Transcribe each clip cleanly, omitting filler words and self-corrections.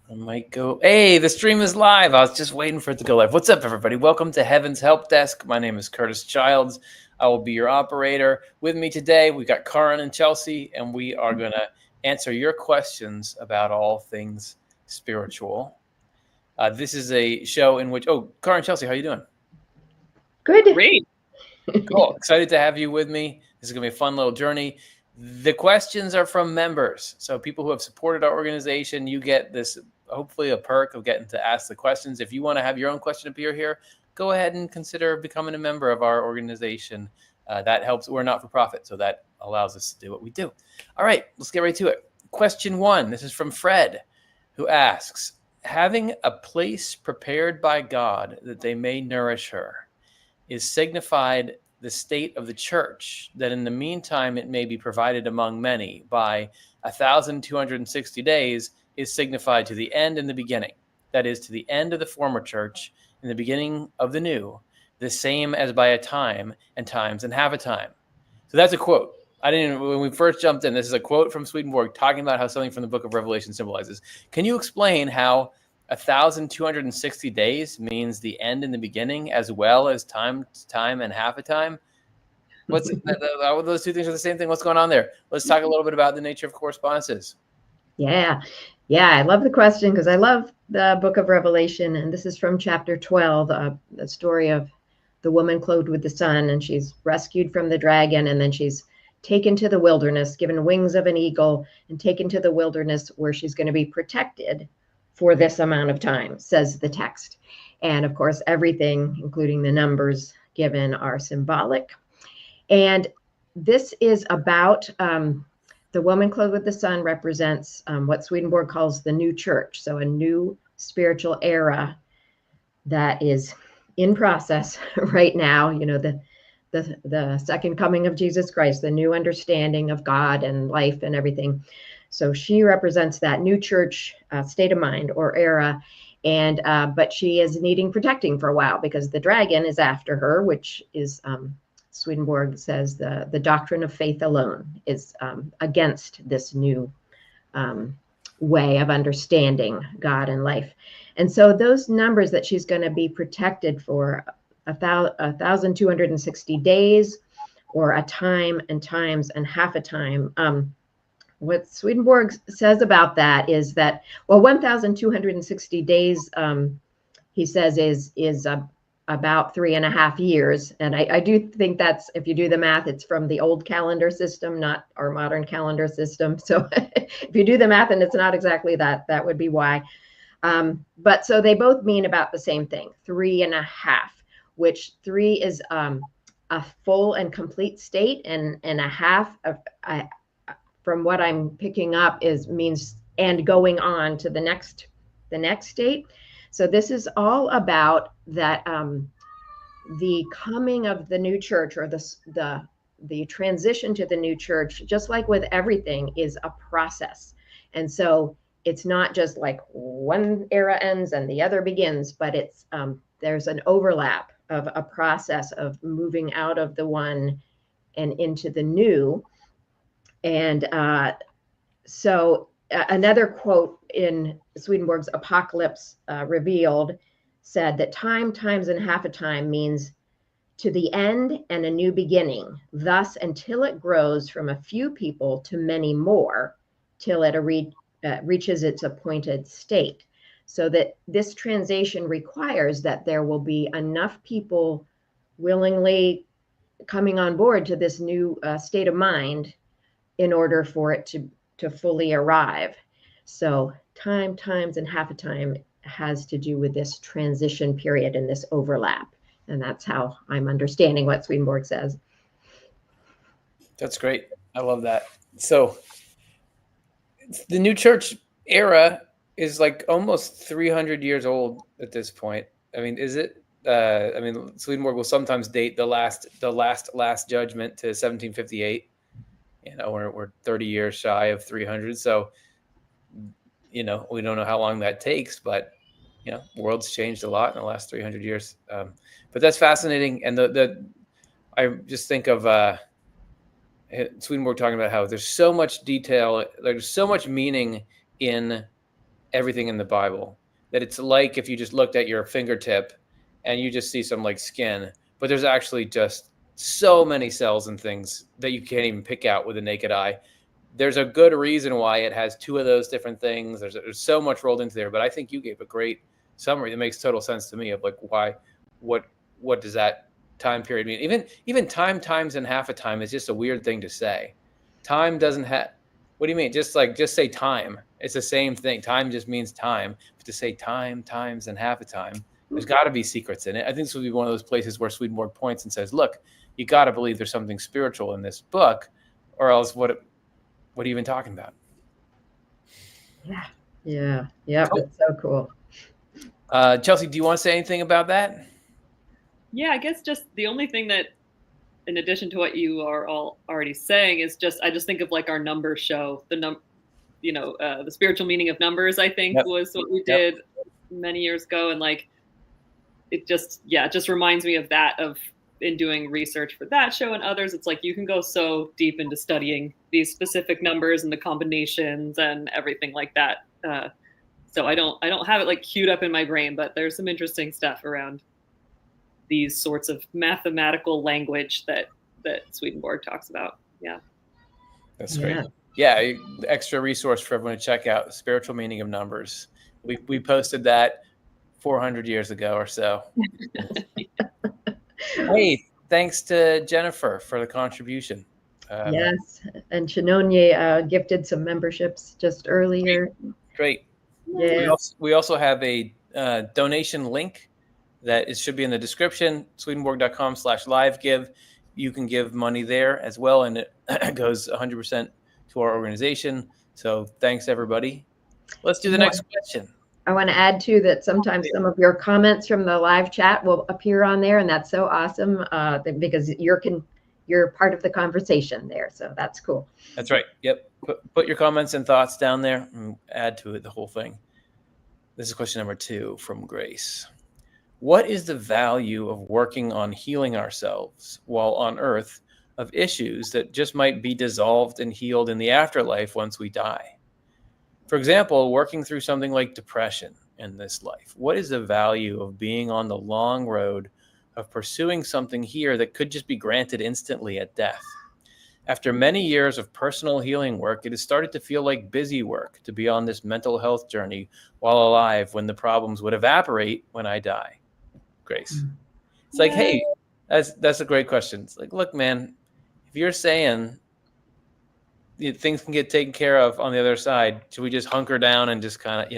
I might go. Hey, the stream is live. I was just waiting for it to go live. What's up, everybody? Welcome to Heaven's Help Desk. My name is Curtis Childs. I will be your operator. With me today, we got Karin and Chelsea, and we are going to answer your questions about all things spiritual. This is a show in which, Karin, Chelsea, how you doing? Good. Great. Cool. Excited to have you with me. This is going to be a fun little journey. The questions are from members. So people who have supported our organization, you get this, hopefully a perk of getting to ask the questions. If you want to have your own question appear here, go ahead and consider becoming a member of our organization. That helps. We're not for profit, so that allows us to do what we do. All right, let's get right to it. Question 1. This is from Fred, who asks, having a place prepared by God that they may nourish her is signified the state of the church, that in the meantime it may be provided among many by 1,260 days is signified to the end and the beginning, that is, to the end of the former church and the beginning of the new, the same as by a time and times and half a time. So that's a quote. When we first jumped in, this is a quote from Swedenborg talking about how something from the book of Revelation symbolizes. Can you explain how 1,260 days means the end and the beginning, as well as time and half a time? Those two things are the same thing. What's going on there? Let's talk a little bit about the nature of correspondences. Yeah, I love the question because I love the book of Revelation, and this is from chapter 12, the story of the woman clothed with the sun, and she's rescued from the dragon, and then she's taken to the wilderness, given wings of an eagle, and taken to the wilderness where she's going to be protected for this amount of time, says the text. And of course, everything, including the numbers given, are symbolic. And this is about the woman clothed with the sun represents what Swedenborg calls the new church. So a new spiritual era that is in process right now, the second coming of Jesus Christ, the new understanding of God and life and everything. So she represents that new church state of mind or era. And but she is needing protecting for a while because the dragon is after her, which is Swedenborg says the doctrine of faith alone is against this new way of understanding God and life. And so those numbers that she's going to be protected for 1,260 days, or a time and times and half a time. What Swedenborg says about that is that, 1,260 days, he says, is about 3.5 years. And I do think that's, if you do the math, it's from the old calendar system, not our modern calendar system. So if you do the math and it's not exactly that, that would be why. But so they both mean about the same thing, 3.5, which 3 is a full and complete state, and a half of, from what I'm picking up, means and going on to the next state. So this is all about that the coming of the new church, or the transition to the new church, just like with everything, is a process. And so it's not just like one era ends and the other begins, but it's there's an overlap of a process of moving out of the one and into the new. And so another quote in Swedenborg's Apocalypse Revealed said that time, times, and half a time means to the end and a new beginning, thus until it grows from a few people to many more, till it reaches its appointed state. So that this transition requires that there will be enough people willingly coming on board to this new state of mind in order for it to fully arrive. So time, times, and half a time has to do with this transition period and this overlap. And that's how I'm understanding what Swedenborg says. That's great. I love that. So the new church era is like almost 300 years old at this point. I mean, is it? Swedenborg will sometimes date the last judgment to 1758. We're 30 years shy of 300. So, we don't know how long that takes, but the world's changed a lot in the last 300 years. But that's fascinating. And I just think of Swedenborg talking about how there's so much detail, there's so much meaning in everything in the Bible. That it's like if you just looked at your fingertip and you just see some like skin, but there's actually just so many cells and things that you can't even pick out with the naked eye. There's a good reason why it has two of those different things. There's so much rolled into there, but I think you gave a great summary that makes total sense to me of like why, what does that time period mean? Even time times and half a time is just a weird thing to say. Time doesn't have. What do you mean? Just say time. It's the same thing. Time just means time. But to say time times and half a time, there's got to be secrets in it. I think this would be one of those places where Swedenborg points and says, "Look, you got to believe there's something spiritual in this book, or else what are you even talking about?" Yeah. It's so cool. Chelsea, do you want to say anything about that? Yeah, I guess just the only thing that, in addition to what you are all already saying, is just I just think of like our number show, the spiritual meaning of numbers. I think was what we did many years ago, and like it just reminds me of that, of in doing research for that show and others. It's like you can go so deep into studying these specific numbers and the combinations and everything like that. So I don't have it like queued up in my brain, but there's some interesting stuff around these sorts of mathematical language that Swedenborg talks about. Yeah. That's great. Yeah. Extra resource for everyone to check out, the spiritual meaning of numbers. We posted that 400 years ago or so. Hey, thanks to Jennifer for the contribution. Yes. And Shinonye gifted some memberships just earlier. Great. Yeah. We also have a donation link that it should be in the description, swedenborg.com/livegive. You can give money there as well, and it goes 100% to our organization. So thanks, everybody. Let's do the next question. I want to add, too, that sometimes some of your comments from the live chat will appear on there, and that's so awesome because you're part of the conversation there, so that's cool. That's right. Yep. Put your comments and thoughts down there and add to it the whole thing. This is question number 2 from Grace. What is the value of working on healing ourselves while on Earth of issues that just might be dissolved and healed in the afterlife once we die? For example, working through something like depression in this life. What is the value of being on the long road of pursuing something here that could just be granted instantly at death? After many years of personal healing work, it has started to feel like busy work to be on this mental health journey while alive when the problems would evaporate when I die. Grace. It's like, hey, that's a great question. It's like, look, man, if you're saying things can get taken care of on the other side, should we just hunker down and just kind of,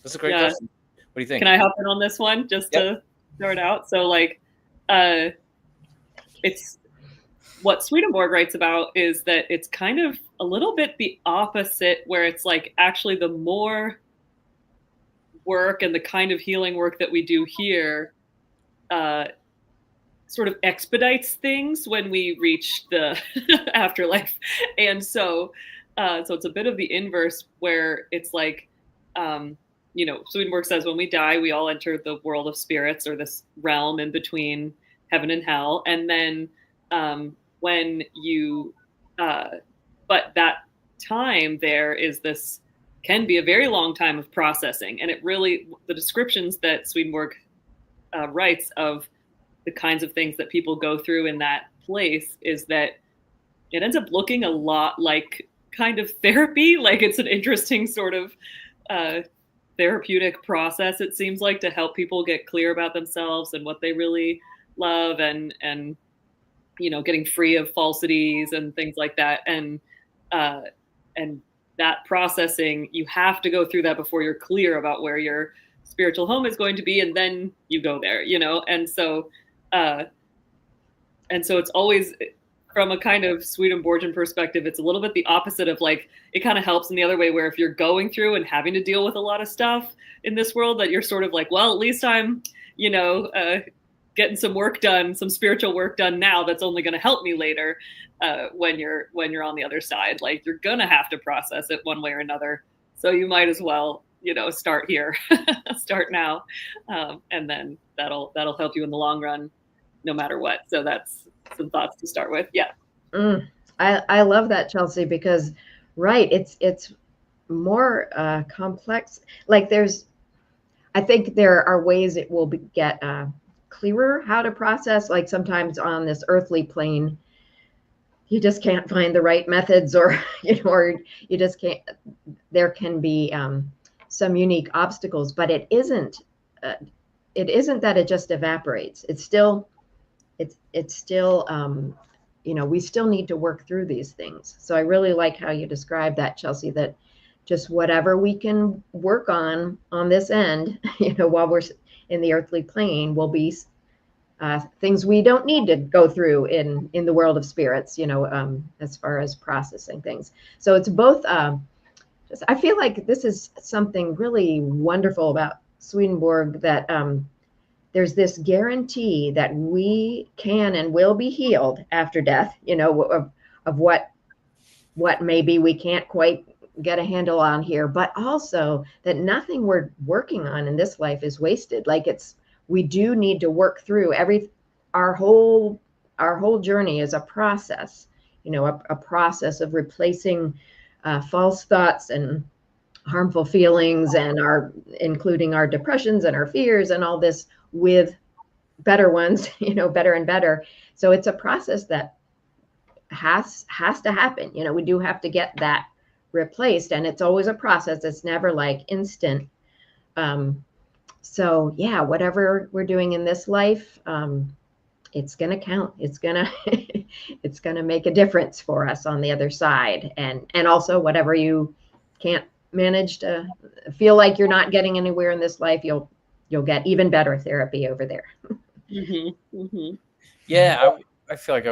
that's a great question. What do you think? Can I hop in on this one just to start out? So like, it's what Swedenborg writes about is that it's kind of a little bit the opposite, where it's like actually the more work and the kind of healing work that we do here sort of expedites things when we reach the afterlife. And so it's a bit of the inverse, where it's like, Swedenborg says when we die, we all enter the world of spirits, or this realm in between heaven and hell. And then when you, but that time there is this, can be a very long time of processing. And it really, the descriptions that Swedenborg writes of the kinds of things that people go through in that place is that it ends up looking a lot like kind of therapy. Like it's an interesting sort of therapeutic process, it seems like, to help people get clear about themselves and what they really love, and getting free of falsities and things like that. And that processing, you have to go through that before you're clear about where your spiritual home is going to be, and then you go there, and so it's always, from a kind of Swedenborgian perspective, it's a little bit the opposite of like, it kind of helps in the other way, where if you're going through and having to deal with a lot of stuff in this world, that you're sort of like, well, at least I'm, getting some work done, some spiritual work done now that's only going to help me later when you're on the other side. Like, you're going to have to process it one way or another. So you might as well, start here, start now. And then that'll help you in the long run, no matter what. So that's some thoughts to start with. Yeah. I love that, Chelsea, because right. It's more complex. Like I think there are ways it will get clearer how to process. Like sometimes on this earthly plane, you just can't find the right methods, or or you just can't. There can be some unique obstacles, but it isn't. It isn't that it just evaporates. It's still. It's still. We still need to work through these things. So I really like how you describe that, Chelsea. That just whatever we can work on this end, while we're in the earthly plane, will be things we don't need to go through in the world of spirits, as far as processing things. So it's both. I feel like this is something really wonderful about Swedenborg, that there's this guarantee that we can and will be healed after death, of what maybe we can't quite get a handle on here, but also that nothing we're working on in this life is wasted. Like we do need to work through our whole journey is a process, a process of replacing false thoughts and harmful feelings, and including our depressions and our fears and all this, with better ones, better and better. So it's a process that has to happen. We do have to get that replaced, and it's always a process. It's never like instant. So yeah, whatever we're doing in this life, it's going to count. It's going to make a difference for us on the other side. And also, whatever you can't manage to feel like you're not getting anywhere in this life, you'll get even better therapy over there. Mm-hmm. Mm-hmm. Yeah, I feel like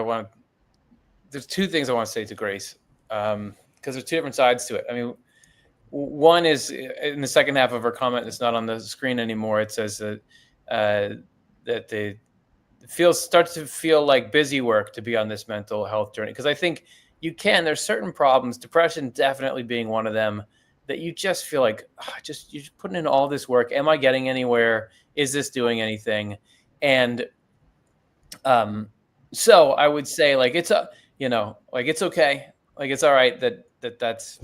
there's two things I want to say to Grace, because there's two different sides to it. I mean, one is in the second half of her comment. It's not on the screen anymore. It says that starts to feel like busy work to be on this mental health journey. Because I think there's certain problems, depression definitely being one of them, that you just feel like you're putting in all this work. Am I getting anywhere? Is this doing anything? And so I would say, like, it's it's okay. Like, it's all right that's,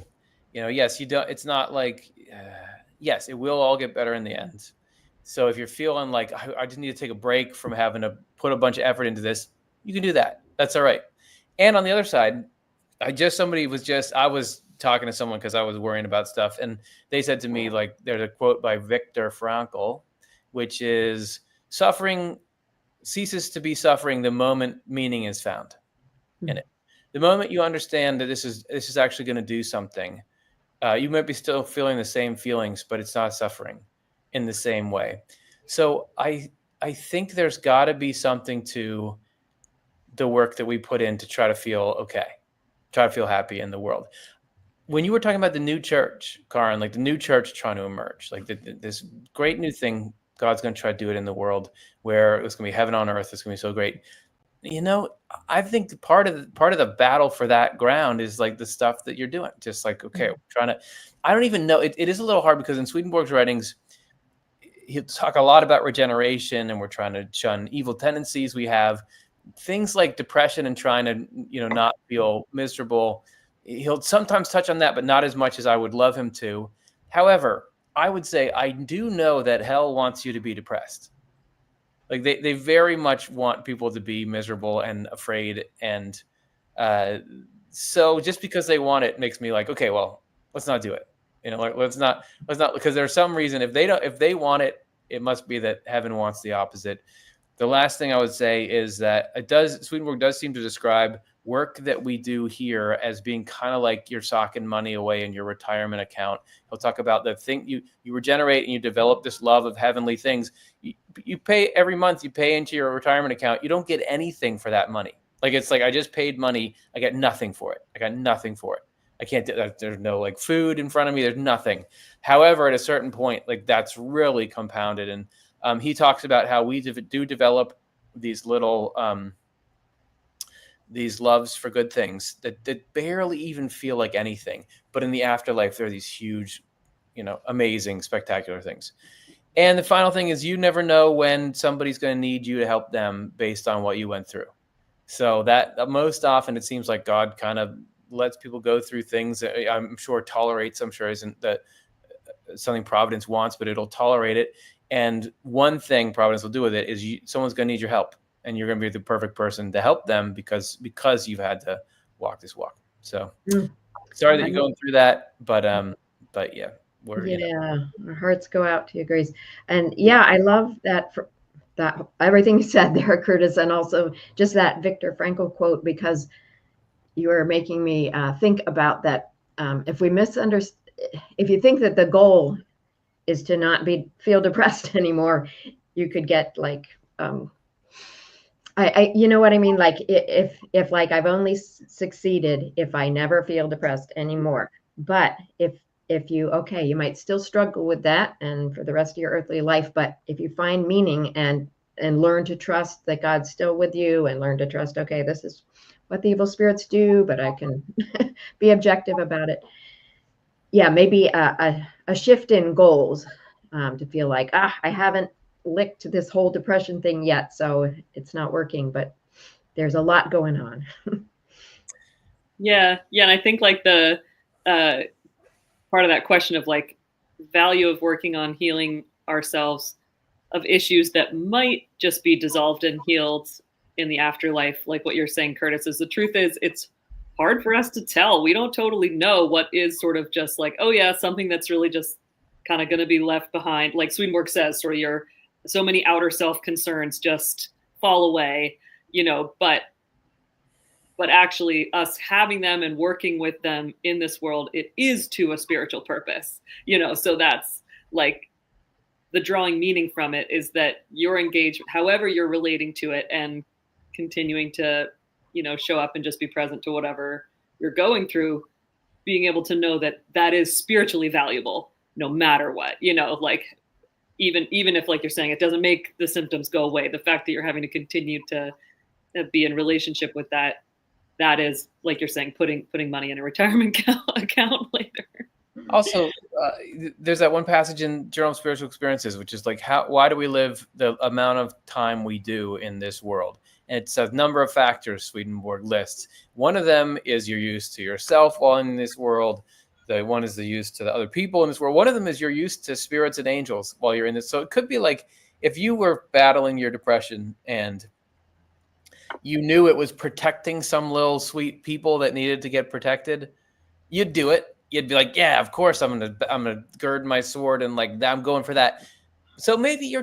yes, you don't, it's not like, yes, it will all get better in the end. So if you're feeling like I just need to take a break from having to put a bunch of effort into this, you can do that. That's all right. And on the other side, I was talking to someone because I was worrying about stuff, and they said to me, like, there's a quote by Viktor Frankl, which is, suffering ceases to be suffering the moment meaning is found in it. The moment you understand that this is actually going to do something, you might be still feeling the same feelings, but it's not suffering in the same way. So I think there's got to be something to the work that we put in to try to feel okay, try to feel happy in the world. When you were talking about the new church, Karen, like the new church trying to emerge, like this great new thing, God's going to try to do it in the world where it's going to be heaven on earth. It's going to be so great. I think part of the battle for that ground is like the stuff that you're doing. Just like, okay, I don't even know. It is a little hard because in Swedenborg's writings, he'll talk a lot about regeneration, and we're trying to shun evil tendencies we have, things like depression and trying to, not feel miserable. He'll sometimes touch on that, but not as much as I would love him to. However, I would say I do know that hell wants you to be depressed. Like they very much want people to be miserable and afraid. And so just because they want it makes me like, okay, well, let's not do it. Let's not, because there's some reason if they want it, it must be that heaven wants the opposite. The last thing I would say is that Swedenborg does seem to describe work that we do here as being kind of like you're socking money away in your retirement account. He'll talk about the thing you regenerate and you develop this love of heavenly things. You pay every month, you pay into your retirement account. You don't get anything for that money. Like, it's like, I just paid money. I got nothing for it. I can't do that. There's no like food in front of me. There's nothing. However, at a certain point, like that's really compounded. And he talks about how we do develop these little, these loves for good things that barely even feel like anything. But in the afterlife, there are these huge, amazing, spectacular things. And the final thing is, you never know when somebody's going to need you to help them based on what you went through. So that most often it seems like God kind of lets people go through things. I'm sure tolerates. I'm sure isn't that something Providence wants, but it'll tolerate it. And one thing Providence will do with it is someone's going to need your help, and you're going to be the perfect person to help them because you've had to walk this walk. So sorry that you're going through that, but yeah, our hearts go out to you, Grace. And yeah, I love that that everything you said there, Curtis, and also just that Viktor Frankl quote, because you are making me think about that. If you think that the goal is to not feel depressed anymore, you could get like, you know what I mean? Like if like I've only succeeded if I never feel depressed anymore. But if you might still struggle with that and for the rest of your earthly life, but if you find meaning and learn to trust that God's still with you, and learn to trust, okay, this is what the evil spirits do, but I can be objective about it. Yeah, maybe a shift in goals, to feel like, I haven't licked this whole depression thing yet, so it's not working, but there's a lot going on. Yeah. And I think like the part of that question of like value of working on healing ourselves of issues that might just be dissolved and healed in the afterlife, like what you're saying, Curtis, is the truth is it's hard for us to tell. We don't totally know what is sort of just like, oh yeah, something that's really just kind of going to be left behind. Like Swedenborg says, sort of so many outer self concerns just fall away, but actually us having them and working with them in this world, it is to a spiritual purpose, so that's like the drawing meaning from it is that you're engaged, however you're relating to it, and continuing to, show up and just be present to whatever you're going through, being able to know that that is spiritually valuable, no matter what, like even if, like you're saying, it doesn't make the symptoms go away, the fact that you're having to continue to be in relationship with that is, like you're saying, putting money in a retirement account later. Also, there's that one passage in Journal of Spiritual Experiences, which is like, why do we live the amount of time we do in this world? And it's a number of factors Swedenborg lists. One of them is your use to yourself while in this world. The one is the use to the other people in this world. One of them is your use to spirits and angels while you're in this. So it could be like if you were battling your depression and you knew it was protecting some little sweet people that needed to get protected, you'd do it. You'd be like, yeah, of course I'm gonna gird my sword and like I'm going for that. So maybe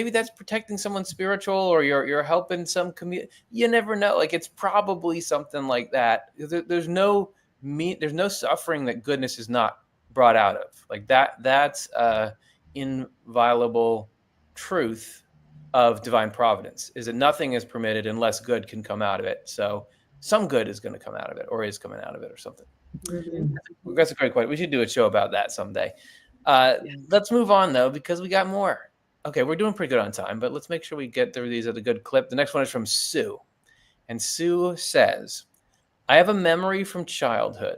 that's protecting someone spiritual, or you're helping some community. You never know. Like it's probably something like that. There's no suffering that goodness is not brought out of. Like that's inviolable truth of divine providence, is that nothing is permitted unless good can come out of it. So some good is going to come out of it, or is coming out of it, or something. Mm-hmm. That's a great question. We should do a show about that someday. Let's move on though, because we got more. Okay, we're doing pretty good on time, but let's make sure we get through these at a good clip. The next one is from Sue. And Sue says, I have a memory from childhood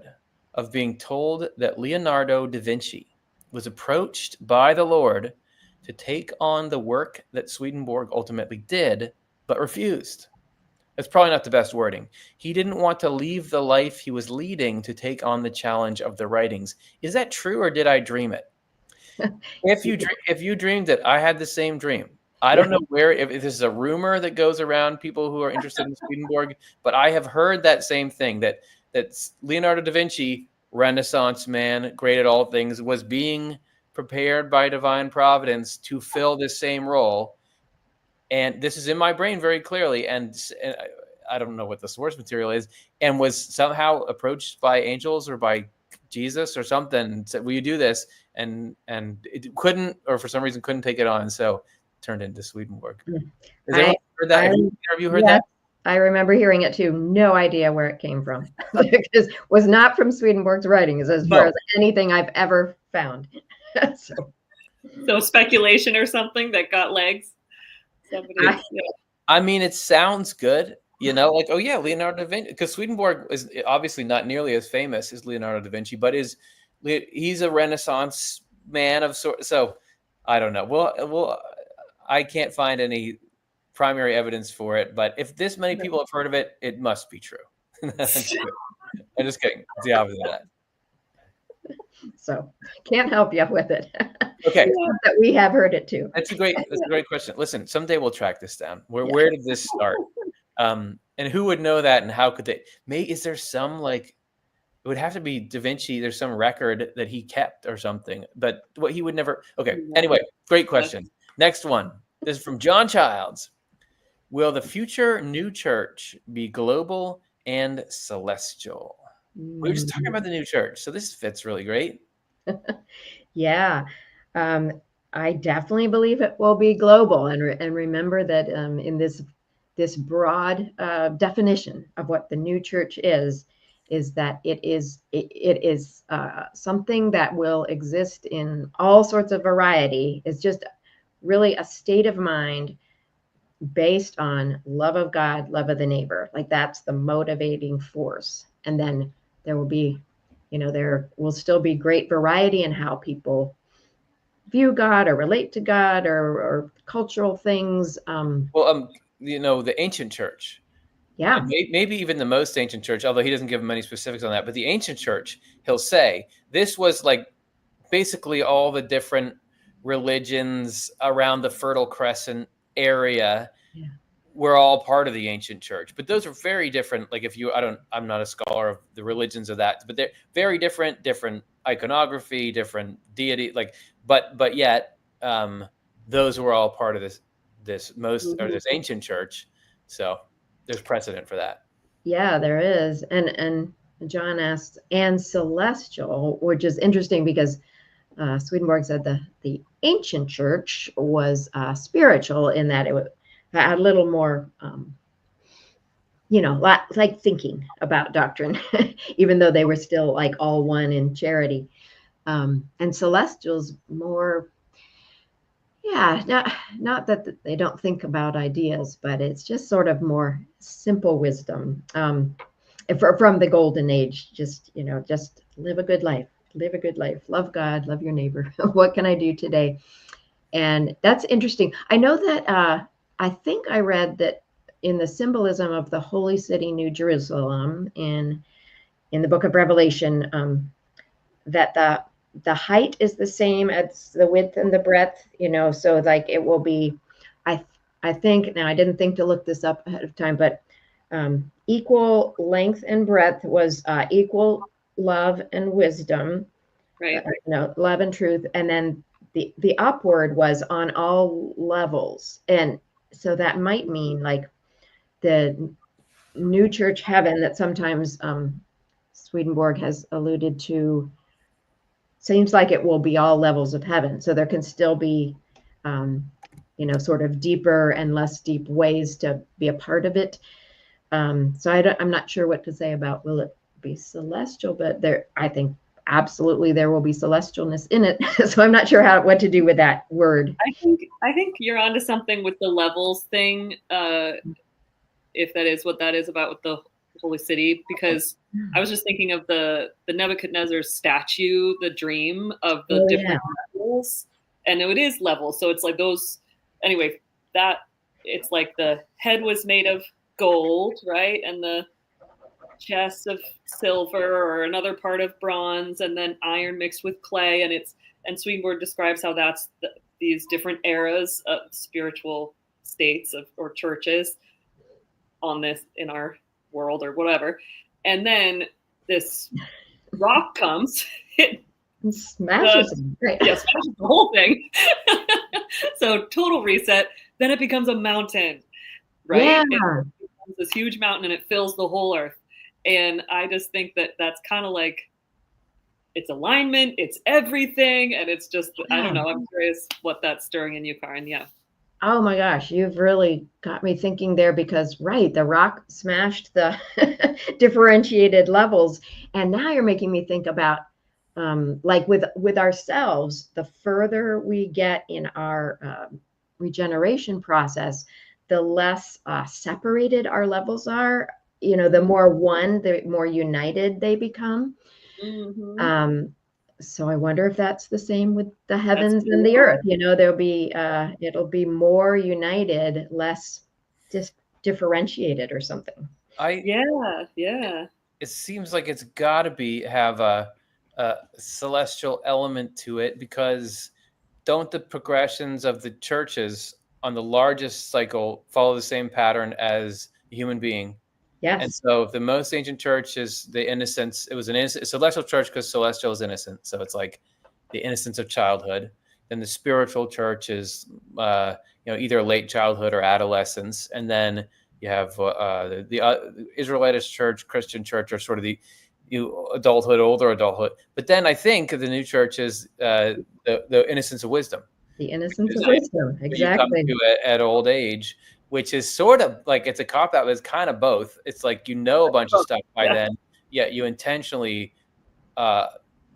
of being told that Leonardo da Vinci was approached by the Lord to take on the work that Swedenborg ultimately did, but refused. That's probably not the best wording. He didn't want to leave the life he was leading to take on the challenge of the writings. Is that true, or did I dream it? If you dreamed it, I had the same dream. I don't know if this is a rumor that goes around people who are interested in Swedenborg, but I have heard that same thing, that Leonardo da Vinci, Renaissance man, great at all things, was being prepared by divine providence to fill this same role. And this is in my brain very clearly, and I don't know what the source material is, and was somehow approached by angels or by Jesus or something, and said, will you do this? And it couldn't, or for some reason couldn't take it on, so turned into Swedenborg. Has anyone heard that? Have you heard that? I remember hearing it too. No idea where it came from. Because it was not from Swedenborg's writings as far as anything I've ever found. So speculation or something that got legs? I mean, it sounds good, like, oh yeah, Leonardo da Vinci, because Swedenborg is obviously not nearly as famous as Leonardo da Vinci, but he's a Renaissance man of sort. So I don't know. Well, I can't find any primary evidence for it, but if this many people have heard of it, it must be true. I'm just kidding. It's the opposite of that. So can't help you with it. Okay. That we have heard it too. That's a great question. Listen, someday we'll track this down. Where did this start? And who would know that, and how could they? Is there some, like, it would have to be Da Vinci. There's some record that he kept or something, but what he would never. Okay. Anyway, great question. Next one. This is from John Childs. Will the future new church be global and celestial? We were just talking about the new church, so this fits really great. Yeah. I definitely believe it will be global, and remember that in this broad definition of what the new church is that it is something that will exist in all sorts of variety. It's just really a state of mind based on love of God, love of the neighbor. Like, that's the motivating force. And then there will be, there will still be great variety in how people view God or relate to God or cultural things. The ancient church. Yeah. And maybe even the most ancient church, although he doesn't give many specifics on that, but the ancient church, he'll say, this was like basically all the different religions around the Fertile Crescent area were all part of the ancient church. But those are very different. Like, I'm not a scholar of the religions of that, but they're very different iconography, different deity, but yet those were all part of this ancient church. So there's precedent for that. Yeah, there is. And John asks, and celestial, which is interesting because Swedenborg said the ancient church was spiritual in that it had a little more, like thinking about doctrine, even though they were still like all one in charity. And celestial's more, not that they don't think about ideas, but it's just sort of more simple wisdom from the golden age. Just live a good life, love God, love your neighbor. What can I do today? And that's interesting. I know that I think I read that in the symbolism of the holy city, New Jerusalem, in the book of Revelation, that the height is the same as the width and the breadth, so like it will be, I think, now I didn't think to look this up ahead of time, but equal length and breadth was equal love and wisdom, right? Love and truth. And then the upward was on all levels. And so that might mean like the new church heaven that sometimes Swedenborg has alluded to, seems like it will be all levels of heaven. So there can still be, sort of deeper and less deep ways to be a part of it. So I'm not sure what to say about will it be celestial, but I think absolutely there will be celestialness in it. So I'm not sure what to do with that word. I think you're onto something with the levels thing, if that is what that is about with the holy city, because I was just thinking of the Nebuchadnezzar statue, the dream of the different levels, and it is levels. So it's like those, anyway, that it's like the head was made of gold, right? And the chest of silver, or another part of bronze, and then iron mixed with clay. And Swedenborg describes how that's these different eras of spiritual states or churches in our world or whatever. And then this rock comes, it smashes smashes the whole thing. So total reset. Then it becomes a mountain, right? Yeah. It becomes this huge mountain and it fills the whole earth. And I just think that that's kind of like, it's alignment, it's everything. And it's just, I don't know. I'm curious what that's stirring in you, Karen. Yeah. Oh my gosh, you've really got me thinking there, because the rock smashed the differentiated levels. And now you're making me think about like with ourselves, the further we get in our regeneration process, the less separated our levels are. The more one, the more united they become. Mm-hmm. So I wonder if that's the same with the heavens and the earth. There'll be it'll be more united, less differentiated or something. Yeah. it seems like it's got to have a celestial element to it, because don't the progressions of the churches on the largest cycle follow the same pattern as a human being? Yes. And so the most ancient church is the innocence. It was an innocent celestial church because celestial is innocent. So it's like the innocence of childhood. Then the spiritual church is, either late childhood or adolescence. And then you have the Israelitish church, Christian church, are sort of the adulthood, older adulthood. But then I think the new church is the innocence of wisdom. The innocence of wisdom, exactly. You come to at old age, which is sort of like, it's a cop out, but it's kind of both. It's like, a bunch of stuff by then, yet you intentionally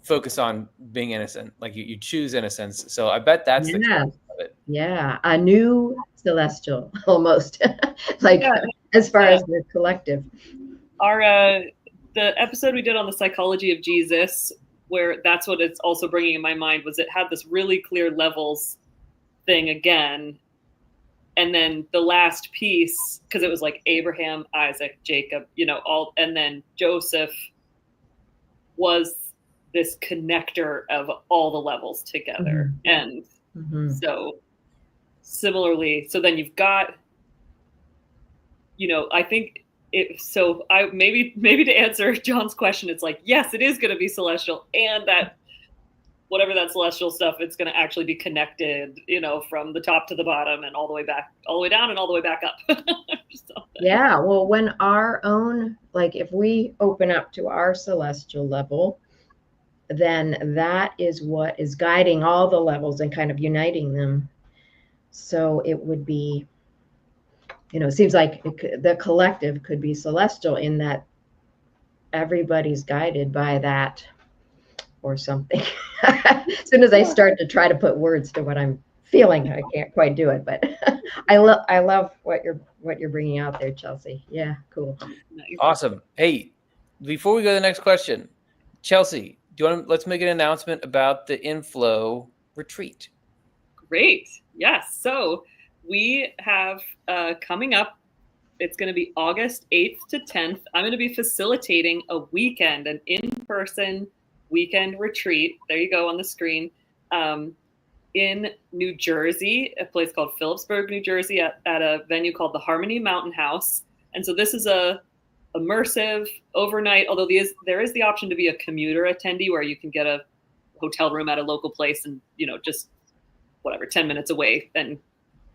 focus on being innocent. Like you choose innocence. So I bet that's the of it. Yeah, a new celestial almost, like as far as the collective. Our the episode we did on the psychology of Jesus, where that's what it's also bringing in my mind, was it had this really clear levels thing again. And then the last piece, because it was like Abraham, Isaac, Jacob, all, and then Joseph was this connector of all the levels together. And so similarly, so then you've got, I think maybe to answer John's question, it's like, yes, it is going to be celestial, and that whatever that celestial stuff, it's going to actually be connected, from the top to the bottom and all the way back, all the way down and all the way back up. Yeah. Well, when our own, like if we open up to our celestial level, then that is what is guiding all the levels and kind of uniting them. So it would be, it seems like the collective could be celestial in that everybody's guided by that or something. As soon as I start to try to put words to what I'm feeling, I can't quite do it. But I love what you're bringing out there, Chelsea. Yeah, cool. Awesome. Hey, before we go to the next question, Chelsea, let's make an announcement about the Inflow retreat. Great. Yes. So we have coming up, it's going to be August 8th to 10th. I'm going to be facilitating a weekend, an in-person weekend retreat. There you go on the screen. In New Jersey, a place called Phillipsburg, New Jersey, at a venue called the Harmony Mountain House. And so this is a immersive overnight, although there is the option to be a commuter attendee where you can get a hotel room at a local place and, just 10 minutes away and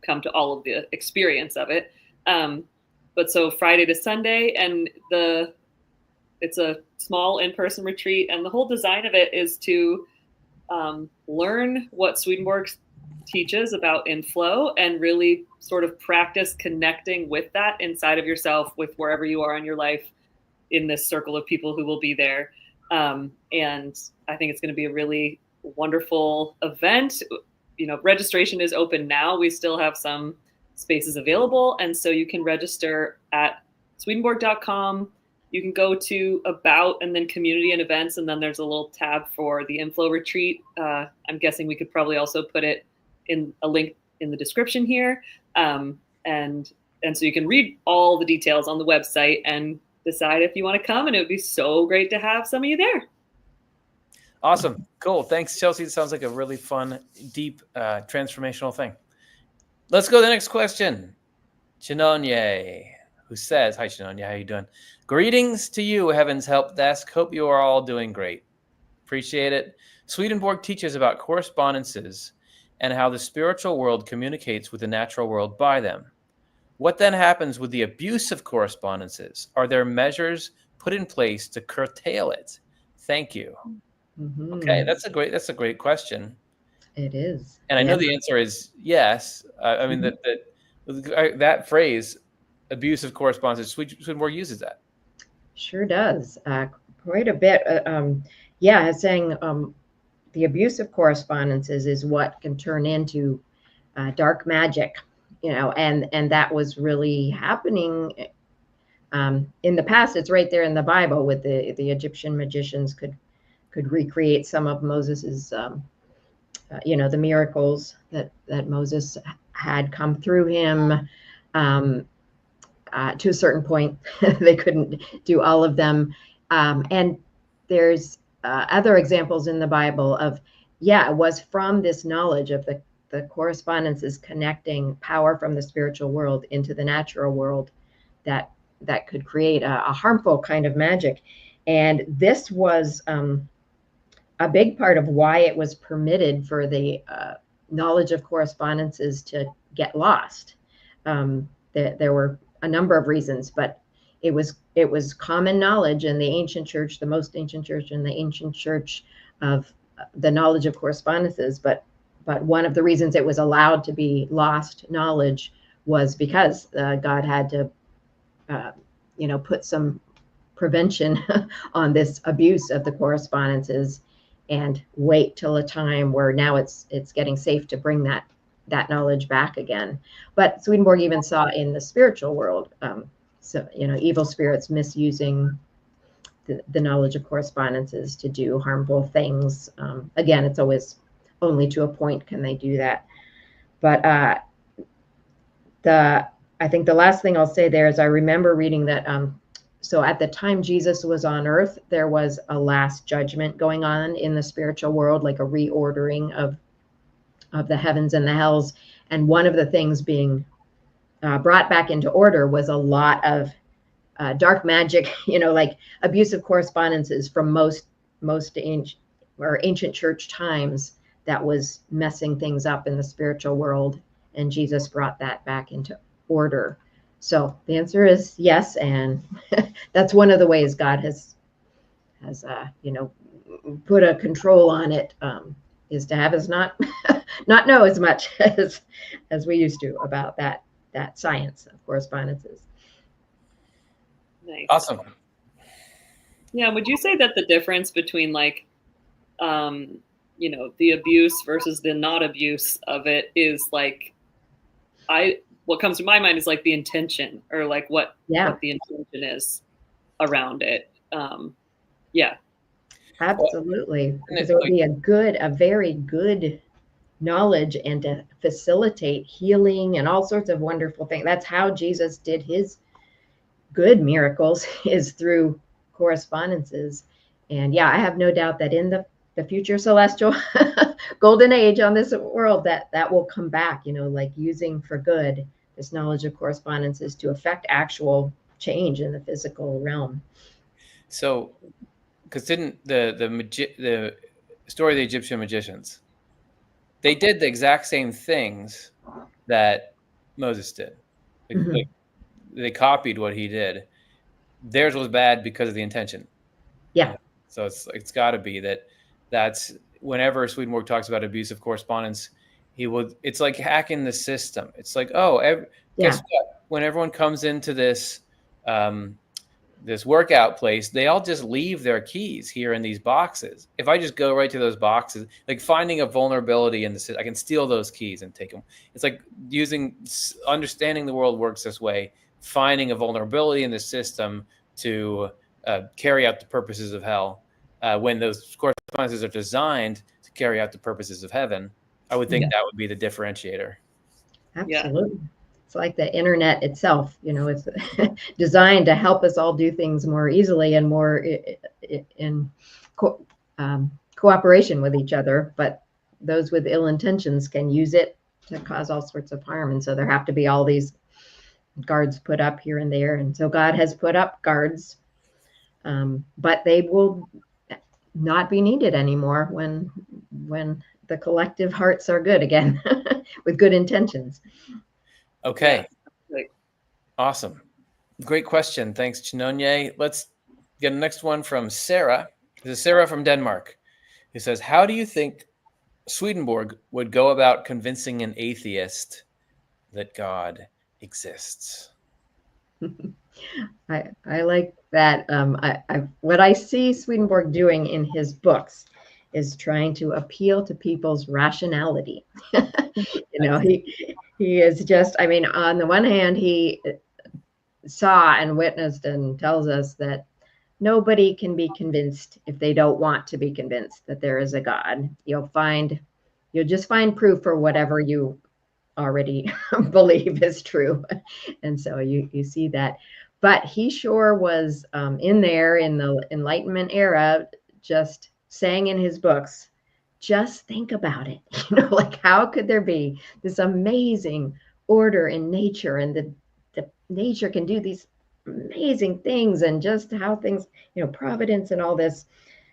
come to all of the experience of it. But so Friday to Sunday, and it's a small in-person retreat, and the whole design of it is to learn what Swedenborg teaches about inflow and really sort of practice connecting with that inside of yourself, with wherever you are in your life, in this circle of people who will be there. And I think it's going to be a really wonderful event. Registration is open now. We still have some spaces available. And so you can register at swedenborg.com. You can go to About and then Community and Events, and then there's a little tab for the Inflow retreat. I'm guessing we could probably also put it in a link in the description here. And so you can read all the details on the website and decide if you want to come. And it would be so great to have some of you there. Awesome. Cool. Thanks, Chelsea. It sounds like a really fun, deep, transformational thing. Let's go to the next question. Chinonye, who says, hi, Chinonye, how you doing? Greetings to you, Heaven's Help Desk. Hope you are all doing great. Appreciate it. Swedenborg teaches about correspondences and how the spiritual world communicates with the natural world by them. What then happens with the abuse of correspondences? Are there measures put in place to curtail it? Thank you. Mm-hmm. Okay, that's a great question. It is. And I know the answer is yes. I mean, that phrase, abuse of correspondences, Swedenborg uses that. Sure does. Quite a bit. Saying the abuse of correspondences is what can turn into dark magic, and that was really happening in the past. It's right there in the Bible with the Egyptian magicians could recreate some of Moses's, the miracles that Moses had come through him. To a certain point, they couldn't do all of them. And there's other examples in the Bible of, it was from this knowledge of the correspondences connecting power from the spiritual world into the natural world that could create a harmful kind of magic. And this was a big part of why it was permitted for the knowledge of correspondences to get lost. There were a number of reasons, but it was common knowledge in the ancient church, the most ancient church in the ancient church, of the knowledge of correspondences. But one of the reasons it was allowed to be lost knowledge was because God had to, put some prevention on this abuse of the correspondences, and wait till a time where now it's getting safe to bring that knowledge back again. But Swedenborg even saw in the spiritual world, evil spirits misusing the knowledge of correspondences to do harmful things. Again, it's always only to a point can they do that. But I think the last thing I'll say there is I remember reading that so at the time Jesus was on earth, there was a last judgment going on in the spiritual world, like a reordering of the heavens and the hells. And one of the things being brought back into order was a lot of dark magic, like abusive correspondences from most ancient church times that was messing things up in the spiritual world. And Jesus brought that back into order. So the answer is yes, and that's one of the ways God has put a control on it, is to have us not know as much as we used to about that science of correspondences. Nice. Awesome. Yeah, would you say that the difference between the abuse versus the not abuse of it is what comes to my mind is like the intention, or like what the intention is around it. Absolutely, because it would be a very good knowledge and to facilitate healing and all sorts of wonderful things. That's how Jesus did his good miracles, is through correspondences. And I have no doubt that in the future celestial golden age on this world, that will come back, like using for good this knowledge of correspondences to affect actual change in the physical realm. So, because didn't the story of the Egyptian magicians, they did the exact same things that Moses did. Like, they copied what he did. Theirs was bad because of the intention. Yeah. So it's got to be that's whenever Swedenborg talks about abusive correspondence, it's like hacking the system. It's like, guess what? When everyone comes into this this workout place, they all just leave their keys here in these boxes. If I just go right to those boxes, like finding a vulnerability in the system, I can steal those keys and take them. It's like understanding the world works this way, finding a vulnerability in the system to carry out the purposes of hell. When those correspondences are designed to carry out the purposes of heaven, I would think that would be the differentiator. Absolutely. It's like the internet itself, it's designed to help us all do things more easily and more in cooperation with each other. But those with ill intentions can use it to cause all sorts of harm. And so there have to be all these guards put up here and there. And so God has put up guards, but they will not be needed anymore when the collective hearts are good again with good intentions. Okay. Awesome. Great question. Thanks, Chinonye. Let's get the next one from Sarah. This is Sarah from Denmark, who says, how do you think Swedenborg would go about convincing an atheist that God exists? I like that. What I see Swedenborg doing in his books is trying to appeal to people's rationality. He is just, on the one hand, he saw and witnessed and tells us that nobody can be convinced if they don't want to be convinced that there is a God. You'll just find proof for whatever you already believe is true. And so you see that. But he sure was in there in the Enlightenment era, just saying in his books, just think about it. Like how could there be this amazing order in nature, and the nature can do these amazing things, and just how things, providence and all this.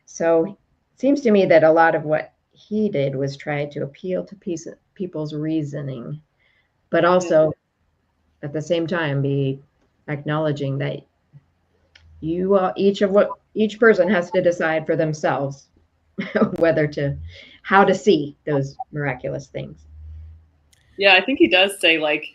So it seems to me that a lot of what he did was try to appeal to people's reasoning, but also at the same time be acknowledging that each person has to decide for themselves how to see those miraculous things. Yeah, I think he does say, like,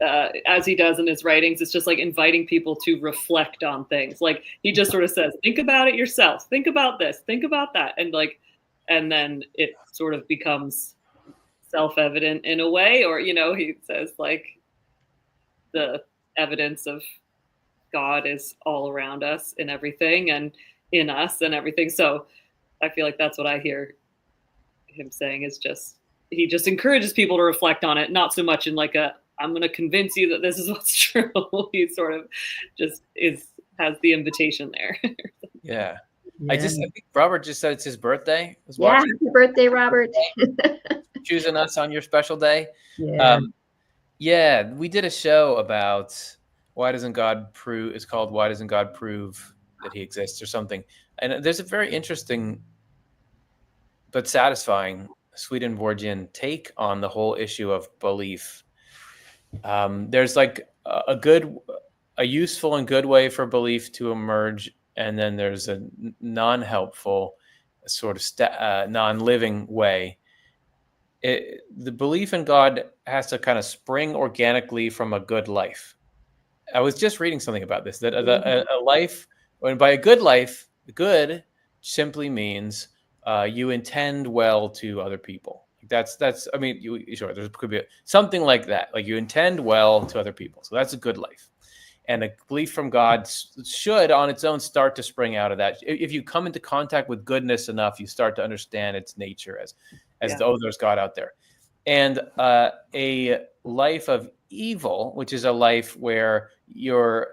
as he does in his writings, it's just like inviting people to reflect on things. Like he just sort of says, think about it yourself, think about this, think about that, and then it sort of becomes self-evident in a way. Or he says, like, the evidence of God is all around us in everything and in us and everything. So I feel like that's what I hear him saying, is just he just encourages people to reflect on it, not so much in like I'm going to convince you that this is what's true. He sort of just has the invitation there. Yeah. I think Robert just said it's his birthday. Happy birthday, Robert. Choosing us on your special day. Yeah. We did a show about why doesn't God prove, it's called Why Doesn't God Prove That He Exists or something. And there's a very interesting but satisfying Swedenborgian take on the whole issue of belief. There's like a useful and good way for belief to emerge, and then there's a non-helpful sort of non-living way. The belief in God has to kind of spring organically from a good life. I was just reading something about this, that a life, and by a good life, good simply means you intend well to other people. That's I mean, sure, there could be something like that, like you intend well to other people. So that's a good life. And a belief from God should on its own start to spring out of that. If you come into contact with goodness enough, you start to understand its nature as though there's God out there. And a life of evil, which is a life where you're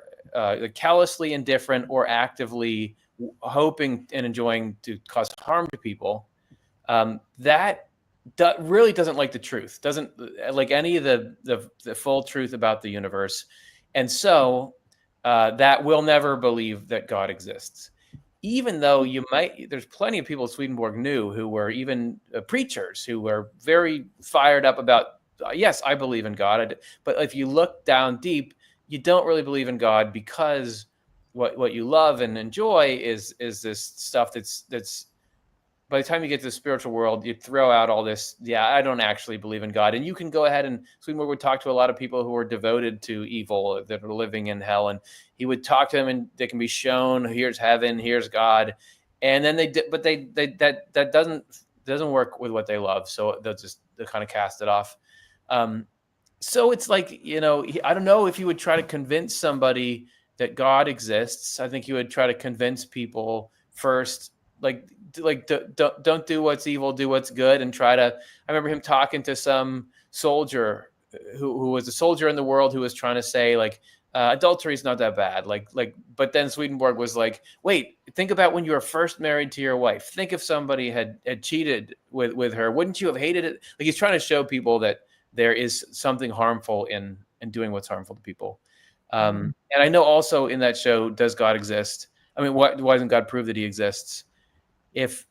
callously indifferent or actively hoping and enjoying to cause harm to people, that really doesn't like the truth, doesn't like any of the full truth about the universe. And so that will never believe that God exists. Even though there's plenty of people Swedenborg knew who were even preachers who were very fired up about, yes, I believe in God. But if you look down deep, you don't really believe in God, because what you love and enjoy is this stuff that's by the time you get to the spiritual world, you throw out all this. Yeah, I don't actually believe in God. And you can go ahead, and Swedenborg would talk to a lot of people who are devoted to evil, that are living in hell. And he would talk to them, and they can be shown, here's heaven, here's God. And then that doesn't work with what they love. So they'll kind of cast it off. So it's like, I don't know if you would try to convince somebody that God exists. I think you would try to convince people first, like don't do what's evil, do what's good, and I remember him talking to some soldier who was a soldier in the world, who was trying to say, like, adultery is not that bad, but then Swedenborg was like, wait, think about when you were first married to your wife. Think if somebody had cheated with her, wouldn't you have hated it? Like, he's trying to show people that there is something harmful in doing what's harmful to people. And I know also in that show, Does God Exist? I mean, why doesn't God prove that he exists? If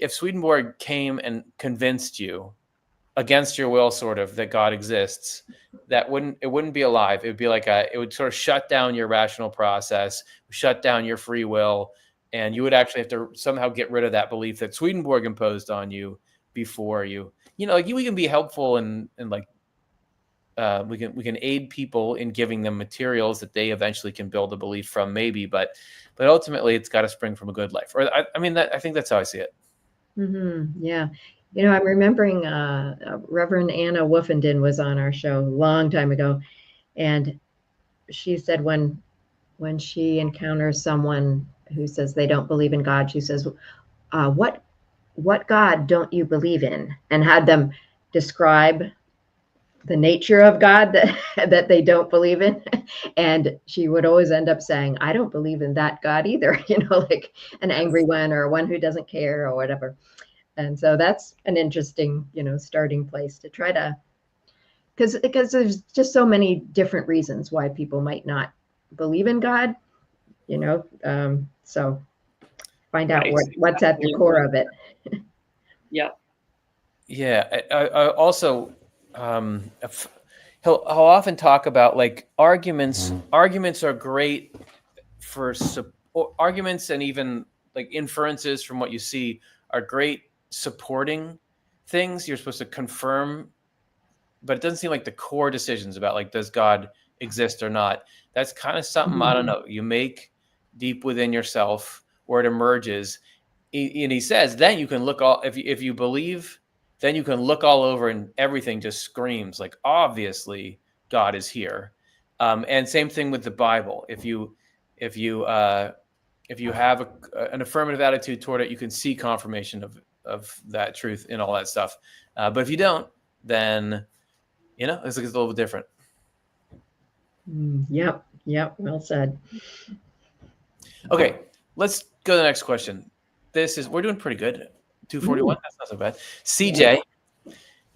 Swedenborg came and convinced you against your will, sort of, that God exists, it wouldn't be alive. It would be like it would sort of shut down your rational process, shut down your free will, and you would actually have to somehow get rid of that belief that Swedenborg imposed on you before you. Like, we can be helpful and like we can aid people in giving them materials that they eventually can build a belief from, maybe, but ultimately it's got to spring from a good life. Or I think that's how I see it. Mm-hmm. Yeah. I'm remembering Reverend Anna Woofenden was on our show a long time ago, and she said when she encounters someone who says they don't believe in God, she says, what God don't you believe in? And had them describe the nature of God that that they don't believe in. And she would always end up saying, I don't believe in that God either, like an angry one or one who doesn't care or whatever. And so that's an interesting, starting place to try to, because there's just so many different reasons why people might not believe in God, so find out what's at the core of it. Yep. Yeah. I also, he'll often talk about like arguments. Arguments are great for arguments, and even like inferences from what you see are great supporting things. You're supposed to confirm, but it doesn't seem like the core decisions about like, does God exist or not? That's kind of something, I don't know, you make deep within yourself, where it emerges. And he says, then you can look all, if you believe, then you can look all over and everything just screams like, obviously God is here. And same thing with the Bible. If you have an affirmative attitude toward it, you can see confirmation of that truth in all that stuff. But if you don't, then it's a little bit different. Yep. Well said. Okay, let's go to the next question. We're doing pretty good. 241. That's not so bad. CJ,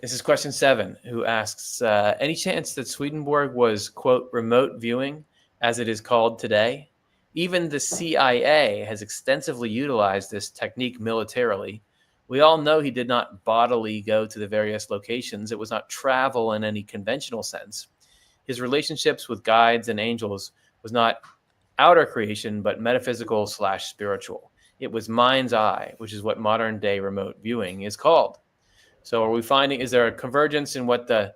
this is question 7, who asks, any chance that Swedenborg was, quote, remote viewing, as it is called today? Even the CIA has extensively utilized this technique militarily. We all know he did not bodily go to the various locations. It was not travel in any conventional sense. His relationships with guides and angels was not outer creation, but metaphysical / spiritual. It was mind's eye, which is what modern day remote viewing is called. So are we finding, is there a convergence in what the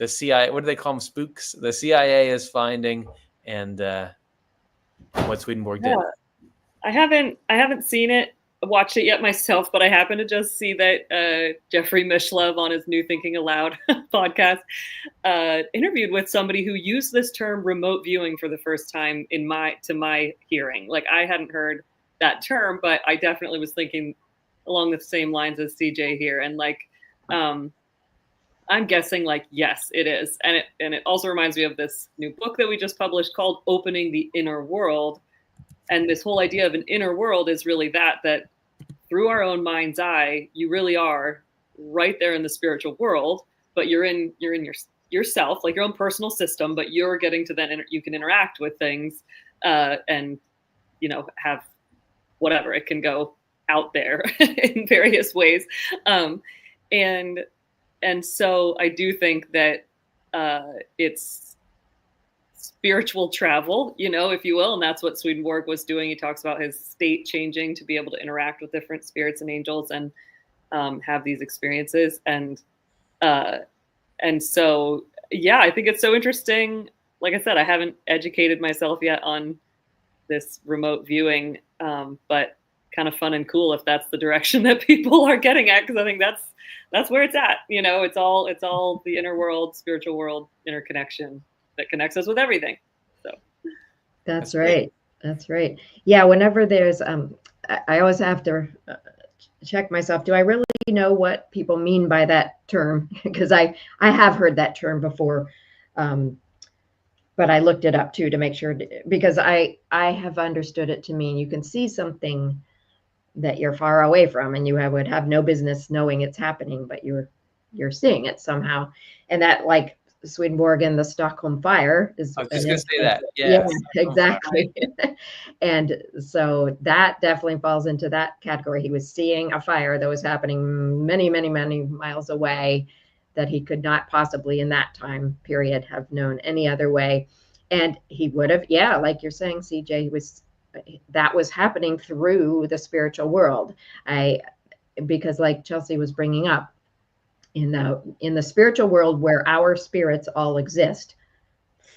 CIA, what do they call them, spooks? The CIA is finding, and what Swedenborg did? I haven't seen it, watched it yet myself, but I happen to just see that Jeffrey Mishlove on his New Thinking Aloud podcast interviewed with somebody who used this term remote viewing for the first time to my hearing. Like, I hadn't heard that term, but I definitely was thinking along the same lines as CJ here. And like, I'm guessing like, yes, it is. And it also reminds me of this new book that we just published called Opening the Inner World. And this whole idea of an inner world is really that through our own mind's eye, you really are right there in the spiritual world, but you're in yourself, like your own personal system, but you're getting to then you can interact with things and have whatever, it can go out there in various ways. And so I do think that it's spiritual travel, if you will. And that's what Swedenborg was doing. He talks about his state changing to be able to interact with different spirits and angels and have these experiences. And so, yeah, I think it's so interesting. Like I said, I haven't educated myself yet on this remote viewing, but kind of fun and cool if that's the direction that people are getting at, because I think that's where it's at. It's all the inner world, spiritual world interconnection that connects us with everything. So that's right. That's right. Yeah. Whenever there's, I always have to check myself. Do I really know what people mean by that term? Because I have heard that term before, but I looked it up too to make sure, because I have understood it to mean you can see something that you're far away from, and you would have no business knowing it's happening, but you're seeing it somehow. And that, like Swedenborg and the Stockholm Fire is. I was just going to say that. Yeah, exactly. And so that definitely falls into that category. He was seeing a fire that was happening many, many, many miles away, that he could not possibly in that time period have known any other way. And he would have, like you're saying, CJ, that was happening through the spiritual world. Because like Chelsea was bringing up, in the spiritual world where our spirits all exist,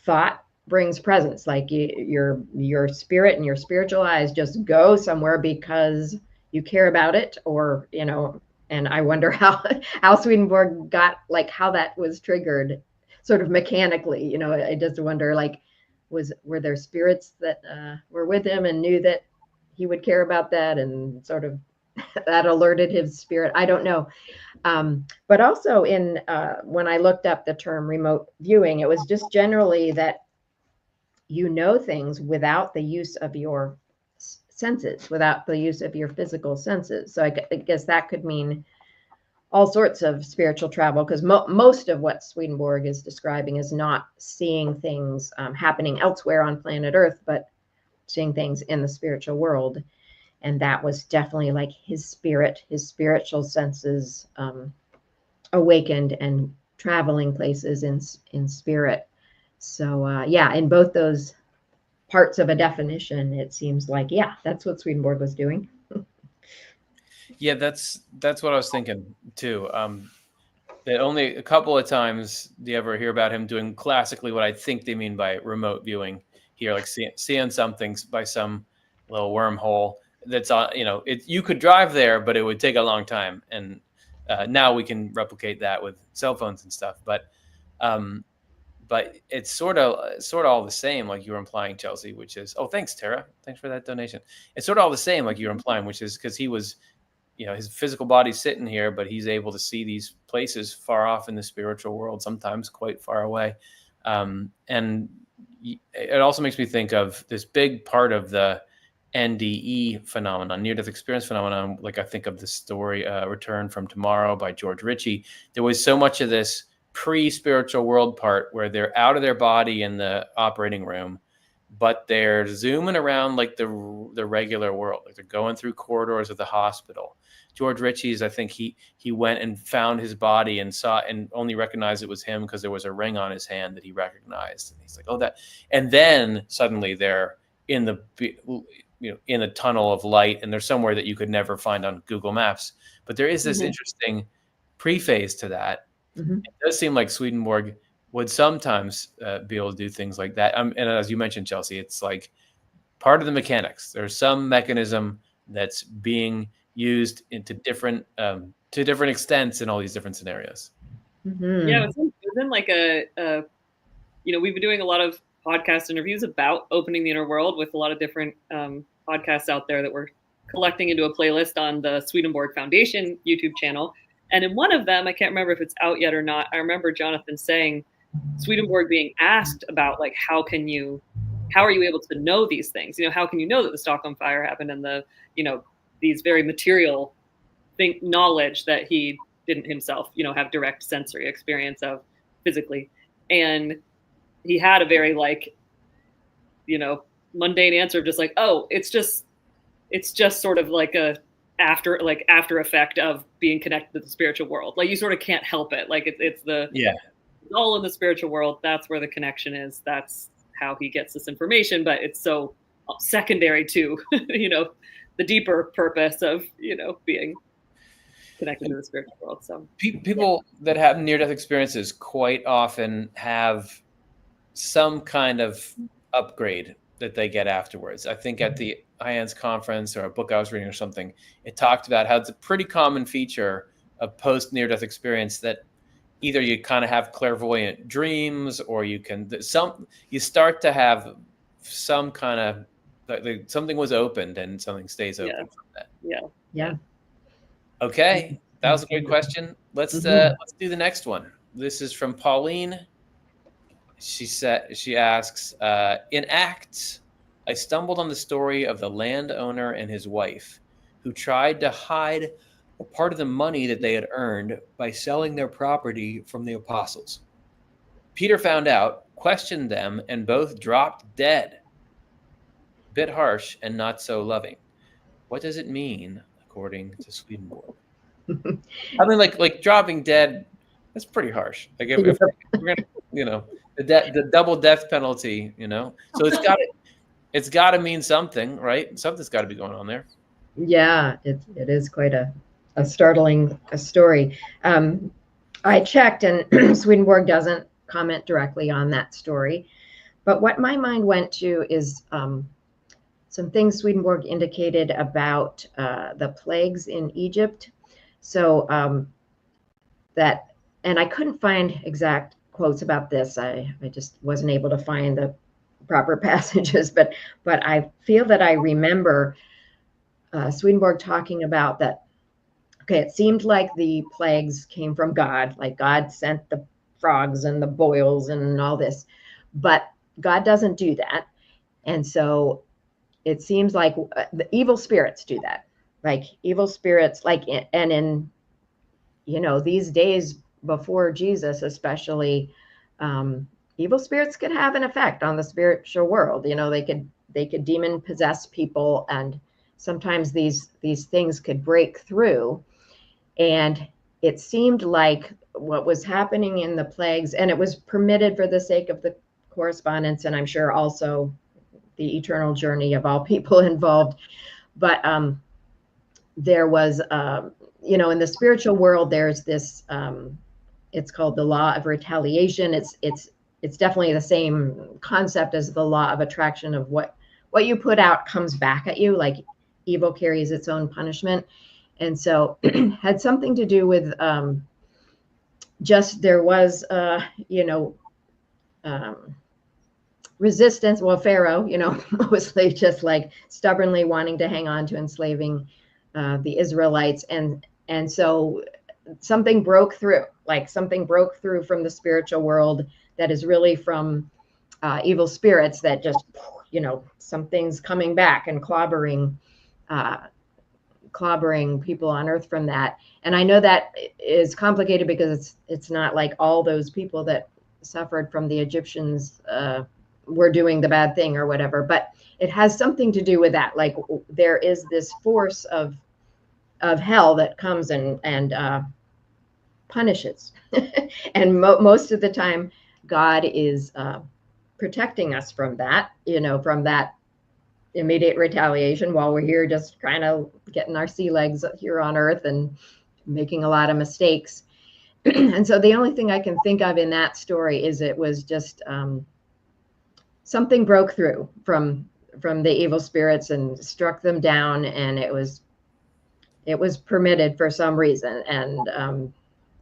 thought brings presence. Like your spirit and your spiritual eyes just go somewhere because you care about it, or and I wonder how Swedenborg got, like, how that was triggered sort of mechanically. I just wonder, like, were there spirits that were with him and knew that he would care about that, and sort of that alerted his spirit. I don't know. But also in when I looked up the term remote viewing, it was just generally that you know things without the use of your senses, without the use of your physical senses. So I guess that could mean all sorts of spiritual travel, because most of what Swedenborg is describing is not seeing things happening elsewhere on planet Earth, but seeing things in the spiritual world. And that was definitely like his spirit, his spiritual senses awakened and traveling places in spirit. So yeah, in both those parts of a definition, it seems like, yeah, that's what Swedenborg was doing. Yeah, that's what I was thinking too. That only a couple of times do you ever hear about him doing classically what I think they mean by remote viewing here, like seeing something by some little wormhole that's on, you could drive there, but it would take a long time. And now we can replicate that with cell phones and stuff. But it's sort of all the same, like you were implying, Chelsea, which is, oh, thanks, Tara. Thanks for that donation. It's sort of all the same, like you were implying, which is because he was, his physical body's sitting here, but he's able to see these places far off in the spiritual world, sometimes quite far away. And it also makes me think of this big part of the NDE phenomenon, near-death experience phenomenon. Like I think of the story Return from Tomorrow by George Ritchie. There was so much of this pre-spiritual world part where they're out of their body in the operating room, but they're zooming around like the regular world, like they're going through corridors of the hospital. George Ritchie's, I think he went and found his body and saw and only recognized it was him because there was a ring on his hand that he recognized. And he's like, oh, that. And then suddenly they're in the in a tunnel of light, and they're somewhere that you could never find on Google Maps. But there is this interesting prephase to that. Mm-hmm. It does seem like Swedenborg would sometimes be able to do things like that. And as you mentioned, Chelsea, it's like part of the mechanics. There's some mechanism that's being used into different to different extents in all these different scenarios. Mm-hmm. Yeah, it's been like we've been doing a lot of podcast interviews about opening the inner world with a lot of different podcasts out there that we're collecting into a playlist on the Swedenborg Foundation YouTube channel. And in one of them, I can't remember if it's out yet or not, I remember Jonathan saying, Swedenborg being asked about, like, how are you able to know these things? How can you know that the Stockholm fire happened, and the, these very material knowledge that he didn't himself, have direct sensory experience of physically. And he had a very mundane answer of just like, oh, it's just sort of like a after effect of being connected to the spiritual world. Like, you sort of can't help it. Like it's all in the spiritual world. That's where the connection is. That's how he gets this information. But it's so secondary to, the deeper purpose of, being connected to the spiritual world. So people that have near-death experiences quite often have some kind of upgrade that they get afterwards. I think at the IANS conference or a book I was reading or something, it talked about how it's a pretty common feature of post near-death experience that either you kind of have clairvoyant dreams, or you start to have some kind of like something was opened and something stays open from that. Yeah. Okay, that was a great question. Let's do the next one. This is from Pauline. She asks, in Acts, I stumbled on the story of the landowner and his wife who tried to hide a part of the money that they had earned by selling their property from the apostles. Peter found out, questioned them, and both dropped dead. Bit harsh and not so loving. What does it mean, according to Swedenborg? I mean, like dropping dead, that's pretty harsh. Like if we're gonna, the double death penalty, so it's got to mean something, right? Something's got to be going on there. Yeah, it is quite a startling story. I checked, and Swedenborg doesn't comment directly on that story. But what my mind went to is some things Swedenborg indicated about the plagues in Egypt. So and I couldn't find exact quotes about this. I just wasn't able to find the proper passages, but I feel that I remember Swedenborg talking about that. Okay, it seemed like the plagues came from God, like God sent the frogs and the boils and all this, but God doesn't do that. And so it seems like the evil spirits do that, like evil spirits, like, and in, these days before Jesus, especially, evil spirits could have an effect on the spiritual world. They could demon possess people, and sometimes these things could break through. And it seemed like what was happening in the plagues, and it was permitted for the sake of the correspondence, and I'm sure also the eternal journey of all people involved. But there was, in the spiritual world, there's this, it's called the law of retaliation. It's definitely the same concept as the law of attraction, of what you put out comes back at you, like evil carries its own punishment. And so had something to do with, just there was, resistance. Well, Pharaoh, mostly just like stubbornly wanting to hang on to enslaving the Israelites. And so something broke through, from the spiritual world that is really from evil spirits, that just, something's coming back and clobbering people on earth from that. And I know that is complicated because it's not like all those people that suffered from the Egyptians were doing the bad thing or whatever, but it has something to do with that. Like there is this force of hell that comes and punishes. And most of the time God is protecting us from that, from that immediate retaliation, while we're here just kind of getting our sea legs here on earth and making a lot of mistakes. And so the only thing I can think of in that story is it was just something broke through from the evil spirits and struck them down, and it was permitted for some reason. And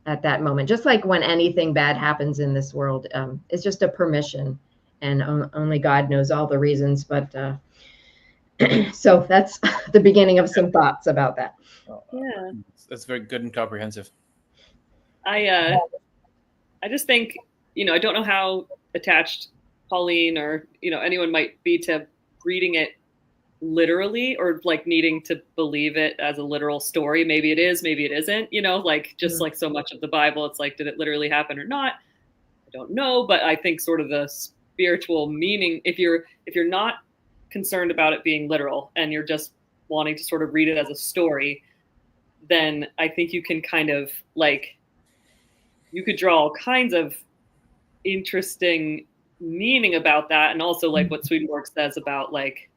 at that moment, just like when anything bad happens in this world, it's just a permission, and only God knows all the reasons. But so that's the beginning of some thoughts about that. Yeah, that's very good and comprehensive. I just think, I don't know how attached Pauline or anyone might be to reading it literally, or like needing to believe it as a literal story. Maybe it is, maybe it isn't, like just like so much of the Bible, it's like, did it literally happen or not? I don't know. But I think sort of the spiritual meaning, if you're not concerned about it being literal and you're just wanting to sort of read it as a story, then I think you can kind of like, you could draw all kinds of interesting meaning about that. And also like what Swedenborg says about like,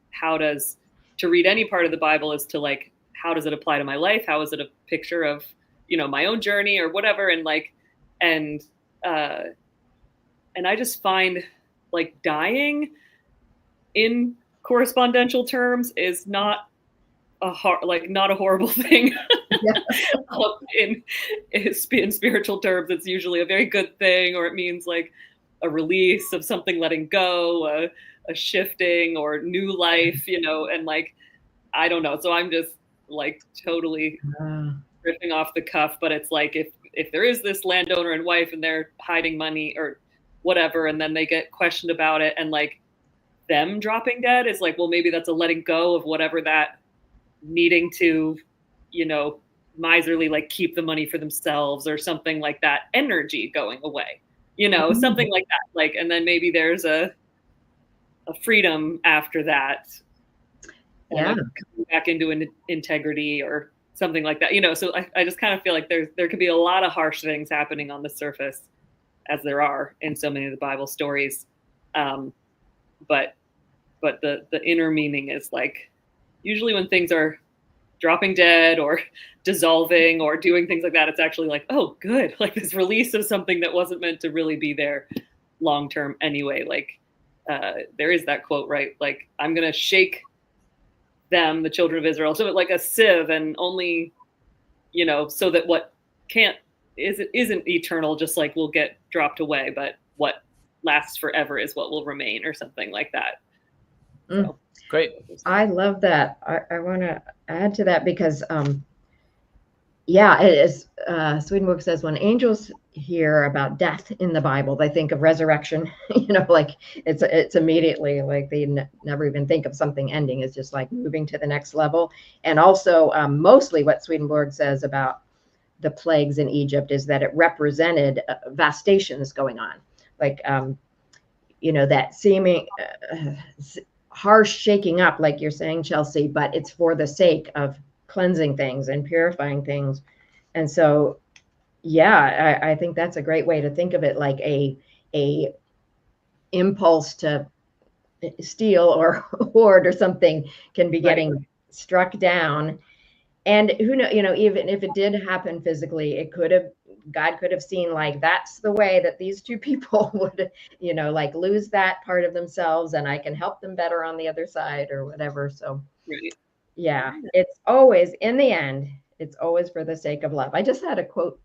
to read any part of the Bible is to like, how does it apply to my life? How is it a picture of, my own journey or whatever? And like, and I just find like dying in correspondential terms is not a horrible thing. In spiritual terms, it's usually a very good thing, or it means like a release of something, letting go, a shifting or new life, and like, I don't know. So I'm just like totally ripping off the cuff, but it's like, if there is this landowner and wife and they're hiding money or whatever, and then they get questioned about it, and like them dropping dead is like, well, maybe that's a letting go of whatever that needing to, miserly, like keep the money for themselves or something like that, energy going away, something like that. Like, and then maybe there's a freedom after that. Yeah. Coming back into an integrity or something like that, so I just kind of feel like there could be a lot of harsh things happening on the surface, as there are in so many of the Bible stories. But the inner meaning is like, usually when things are dropping dead or dissolving or doing things like that, it's actually like, oh, good. Like this release of something that wasn't meant to really be there long-term anyway. Like there is that quote, right? Like, I'm going to shake them, the children of Israel, so like a sieve, and only, so that what isn't eternal, just like will get dropped away, but what lasts forever is what will remain, or something like that. Mm. So Great. I love that. I want to add to that because, yeah, it is. Swedenborg says when angels hear about death in the Bible, they think of resurrection. Like it's immediately like they never even think of something ending. It's just like moving to the next level. And also, mostly what Swedenborg says about the plagues in Egypt is that it represented vastations going on, like that seeming harsh shaking up, like you're saying, Chelsea, but it's for the sake of cleansing things and purifying things. And so, yeah, I think that's a great way to think of it, like a impulse to steal or hoard or something can be getting struck down. And who know, even if it did happen physically, God could have seen like that's the way that these two people would, like lose that part of themselves, and I can help them better on the other side or whatever. So yeah, it's always, in the end, it's always for the sake of love. I just had a quote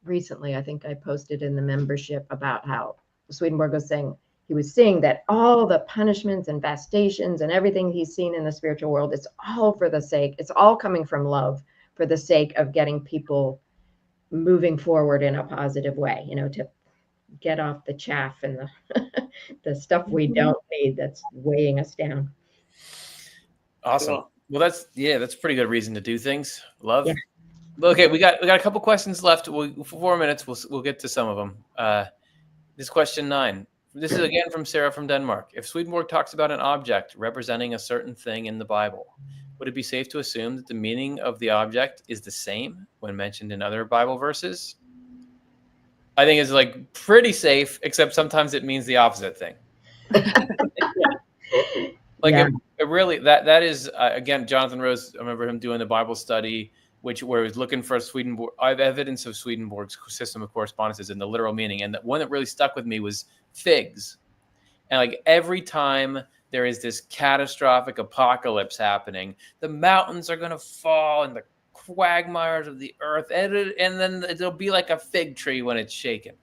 recently, I think I posted in the membership, about how Swedenborg was saying, he was seeing that all the punishments and vastations and everything he's seen in the spiritual world, it's all for the sake, it's all coming from love, for the sake of getting people moving forward in a positive way, to get off the chaff and the stuff we don't need that's weighing us down. Awesome. Cool. Well, that's a pretty good reason to do things. Love. Yeah. Okay, we got a couple questions left. 4 minutes. We'll get to some of them. This is question 9. This is again from Sarah from Denmark. If Swedenborg talks about an object representing a certain thing in the Bible, would it be safe to assume that the meaning of the object is the same when mentioned in other Bible verses? I think it's like pretty safe, except sometimes it means the opposite thing. Like Yeah. it really, that is again, Jonathan Rose. I remember him doing the Bible study, where he was looking for Swedenborg. I have evidence of Swedenborg's system of correspondences and the literal meaning, and the one that really stuck with me was figs. And like every time there is this catastrophic apocalypse happening, the mountains are going to fall and the quagmires of the earth, and then it'll be like a fig tree when it's shaken.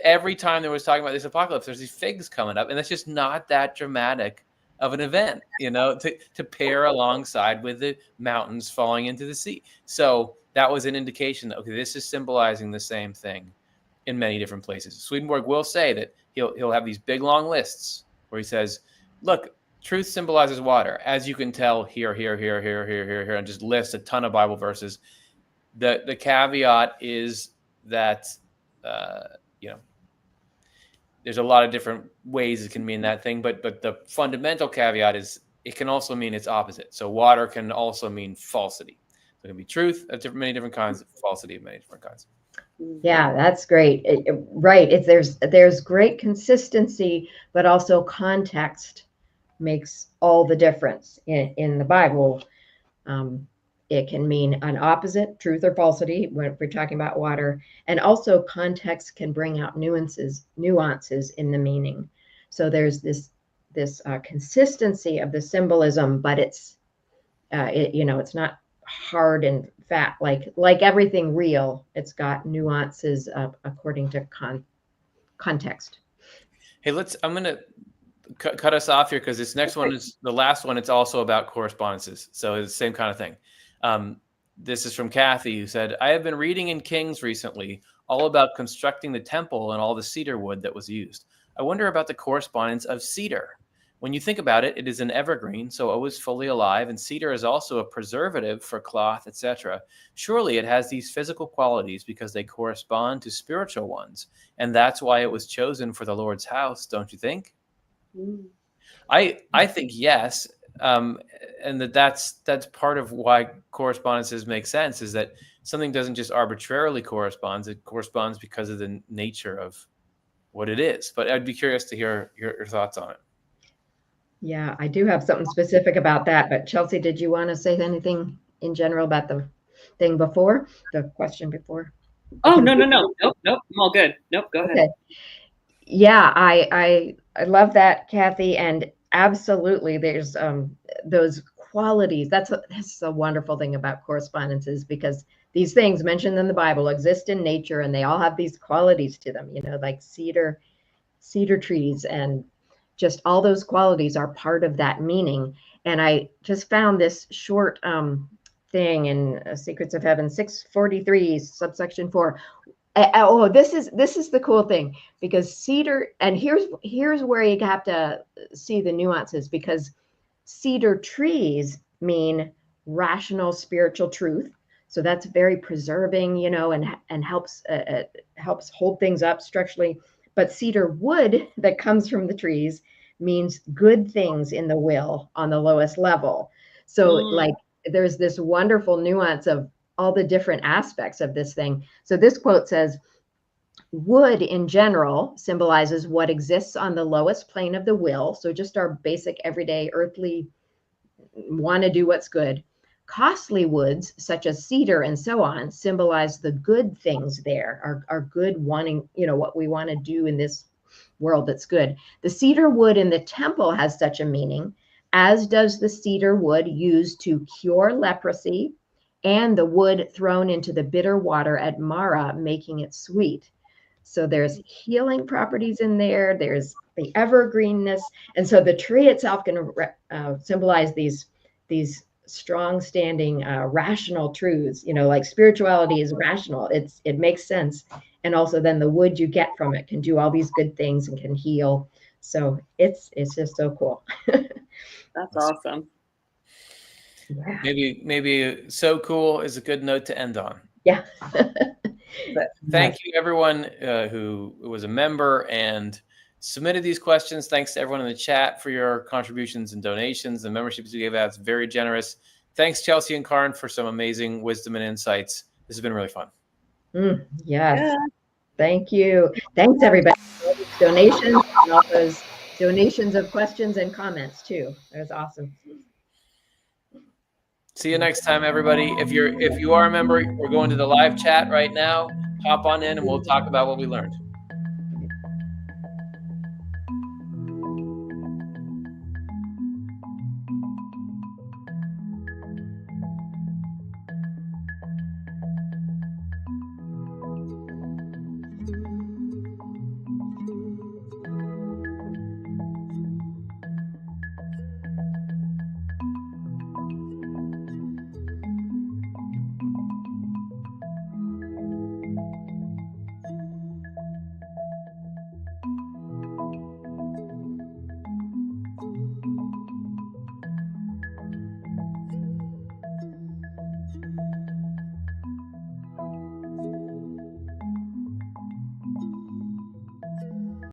Every time there was talking about this apocalypse, there's these figs coming up, and that's just not that dramatic of an event, to pair alongside with the mountains falling into the sea. So that was an indication that, okay, this is symbolizing the same thing in many different places. Swedenborg will say that he'll have these big long lists where he says, look, truth symbolizes water, as you can tell here, and just lists a ton of Bible verses. The caveat is that there's a lot of different ways it can mean that thing, but the fundamental caveat is it can also mean its opposite. So water can also mean falsity. So it can be truth of many different kinds, falsity of many different kinds. Yeah, that's great. Right. There's great consistency, but also context makes all the difference in the Bible. It can mean an opposite, truth or falsity, when we're talking about water. And also context can bring out nuances in the meaning. So there's this consistency of the symbolism, but it's not hard and fat, like everything real. It's got nuances according to context. Hey, I'm going to cut us off here because this next one is the last one. It's also about correspondences. So it's the same kind of thing. This is from Kathy, who said, I have been reading in Kings recently all about constructing the temple and all the cedar wood that was used. I wonder about the correspondence of cedar. When you think about it, it is an evergreen, so always fully alive, and cedar is also a preservative for cloth, etc. Surely it has these physical qualities because they correspond to spiritual ones, and that's why it was chosen for the Lord's house, don't you think? I think yes, and that's part of why correspondences make sense, is that something doesn't just arbitrarily correspond; it corresponds because of the nature of what it is. But I'd be curious to hear your thoughts on it. Yeah, I do have something specific about that. But Chelsea, did you want to say anything in general about the thing before, the question before? Oh, no. Nope. I'm all good. Nope. Go ahead. Okay. Yeah, I love that, Kathy. And absolutely, there's those qualities. That's a wonderful thing about correspondences, because these things mentioned in the Bible exist in nature, and they all have these qualities to them, like cedar trees and just all those qualities are part of that meaning. And I just found this short thing in Secrets of Heaven 643 subsection 4. Oh, this is the cool thing, because cedar, and here's where you have to see the nuances, because cedar trees mean rational spiritual truth. So that's very preserving, and helps hold things up structurally. But cedar wood that comes from the trees means good things in the will on the lowest level. So like there's this wonderful nuance of all the different aspects of this thing. So this quote says, wood in general symbolizes what exists on the lowest plane of the will. So just our basic everyday earthly want to do what's good. Costly woods such as cedar and so on symbolize the good things there, our good wanting, what we want to do in this world that's good. The cedar wood in the temple has such a meaning, as does the cedar wood used to cure leprosy and the wood thrown into the bitter water at Mara, making it sweet. So there's healing properties in there. There's the evergreenness. And so the tree itself can symbolize these strong standing rational truths, like spirituality is rational. It makes sense. And also then the wood you get from it can do all these good things and can heal. So it's just so cool. That's awesome. Yeah. Maybe so cool is a good note to end on. Yeah. Thank you everyone who was a member and submitted these questions. Thanks to everyone in the chat for your contributions and donations and memberships you gave out. It's very generous. Thanks, Chelsea and Karin, for some amazing wisdom and insights. This has been really fun. Yes. Yeah. Thank you. Thanks, everybody, for all those donations and all those donations of questions and comments, too. That was awesome. See you next time, everybody. If you are a member, we're going to the live chat right now. Hop on in and we'll talk about what we learned.